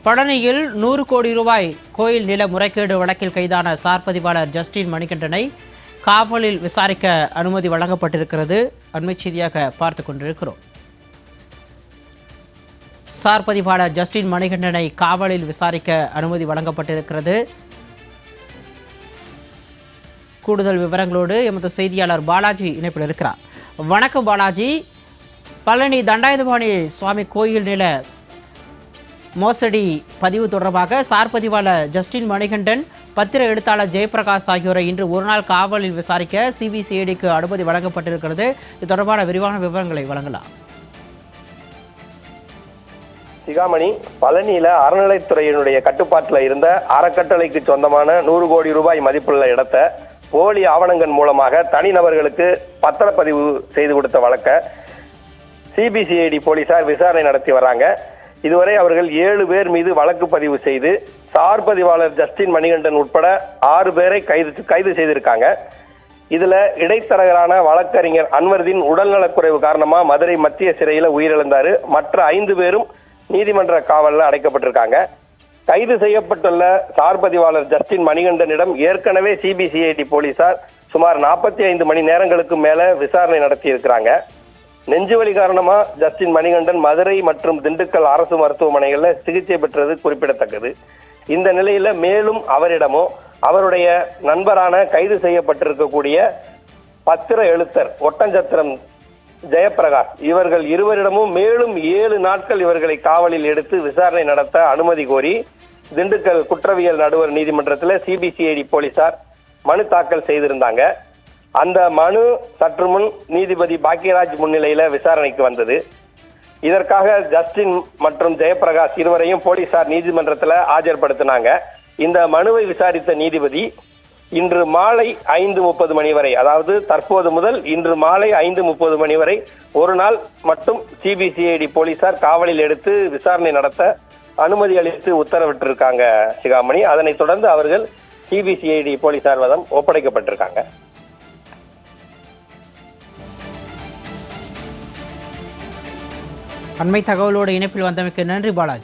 பழனியில் 100 கோடி ரூபாய் கோயில் நில முறைகேடு வழக்கில் கைதான சார் பதிவாளர் ஜஸ்டின் மணிகண்டனை காவலில் விசாரிக்க அனுமதி வழங்கப்பட்டிருக்கிறது. அண்மை செய்தியாக பார்த்து கொண்டிருக்கிறோம். சார் பதிவாளர் ஜஸ்டின் மணிகண்டனை காவலில் விசாரிக்க அனுமதி வழங்கப்பட்டிருக்கிறது. கூடுதல் விவரங்களோடு எமது செய்தியாளர் பாலாஜி இணைப்பில் இருக்கிறார். வணக்கம் பாலாஜி. பழனி தண்டாயுதபாணி சுவாமி கோயில் நில மோசடி பதிவு தொடர்பாக சார் பதிவாளர் ஜஸ்டின் மணிகண்டன், பத்திர எழுத்தாளர் ஜெயபிரகாஷ் ஆகியோரை இன்று ஒருநாள் காவலில் விசாரிக்க சிபிசிஐடிக்கு அனுமதி வழங்கப்பட்டிருக்கிறது. இது தொடர்பான விரிவான விவரங்களை வழங்கலாம். சிகாமணி, பழனியில அறநிலைத்துறையினுடைய கட்டுப்பாட்டில் இருந்த அறக்கட்டளைக்கு சொந்தமான 100 கோடி ரூபாய் மதிப்புள்ள இடத்தை போலி ஆவணங்கள் மூலமாக தனிநபர்களுக்கு பத்திரப்பதிவு செய்து கொடுத்த வழக்க சிபிசிஐடி போலீசார் விசாரணை நடத்தி வராங்க. இதுவரை அவர்கள் 7 பேர் மீது வழக்கு பதிவு செய்து சார் பதிவாளர் ஜஸ்டின் மணிகண்டன் உட்பட 6 பேரை கைது செய்திருக்காங்க. இதுல இடைத்தரகரான வழக்கறிஞர் அன்வர்தீன் உடல்நலக்குறைவு காரணமா மதுரை மத்திய சிறையில உயிரிழந்தாரு. மற்ற 5 பேரும் நீதிமன்ற காவலில் அடைக்கப்பட்டிருக்காங்க. கைது செய்யப்பட்டுள்ள சார் பதிவாளர் ஜஸ்டின் மணிகண்டனிடம் ஏற்கனவே சிபிசிஐடி போலீசார் சுமார் 45 மணி நேரங்களுக்கு மேல விசாரணை நடத்தி இருக்கிறாங்க. நெஞ்சுவலி காரணமா ஜஸ்டின் மணிகண்டன் மதுரை மற்றும் திண்டுக்கல் அரசு மருத்துவமனைகள்ல சிகிச்சை பெற்றது குறிப்பிடத்தக்கது. இந்த நிலையில மேலும் அவரிடமோ அவருடைய நண்பரான கைது செய்யப்பட்டிருக்கக்கூடிய பத்திர எழுத்தர் ஒட்டஞ்சத்திரம் ஜெயபிரகாஷ் இவர்கள் இருவரிடமும் மேலும் 7 நாட்கள் இவர்களை காவலில் எடுத்து விசாரணை நடத்த அனுமதி கோரி திண்டுக்கல் குற்றவியல் நடுவர் நீதிமன்றத்தில் சிபிசிஐடி போலீசார் மனு தாக்கல் செய்திருந்தாங்க. அந்த மனு சற்று முன் நீதிபதி பாக்கியராஜ் முன்னிலையில விசாரணைக்கு வந்தது. இதற்காக ஜஸ்டின் மற்றும் ஜெயபிரகாஷ் இருவரையும் போலீசார் நீதிமன்றத்தில் ஆஜர்படுத்தினாங்க. இந்த மனுவை விசாரித்த நீதிபதி இன்று மாலை 5:30 மணி வரை, அதாவது தற்போது முதல் இன்று மாலை 5:30 மணி வரை ஒரு நாள் மட்டும் சிபிசிஐடி போலீசார் காவலில் எடுத்து விசாரணை நடத்த அனுமதி அளித்து உத்தரவிட்டிருக்காங்க சிகாமணி. அதனைத் தொடர்ந்து அவர்கள் சிபிசிஐடி போலீசார் வசம் ஒப்படைக்கப்பட்டிருக்காங்க. அண்மை தகவலோடு இணைப்பில் வந்தமைக்கு நன்றி பாலாஜி.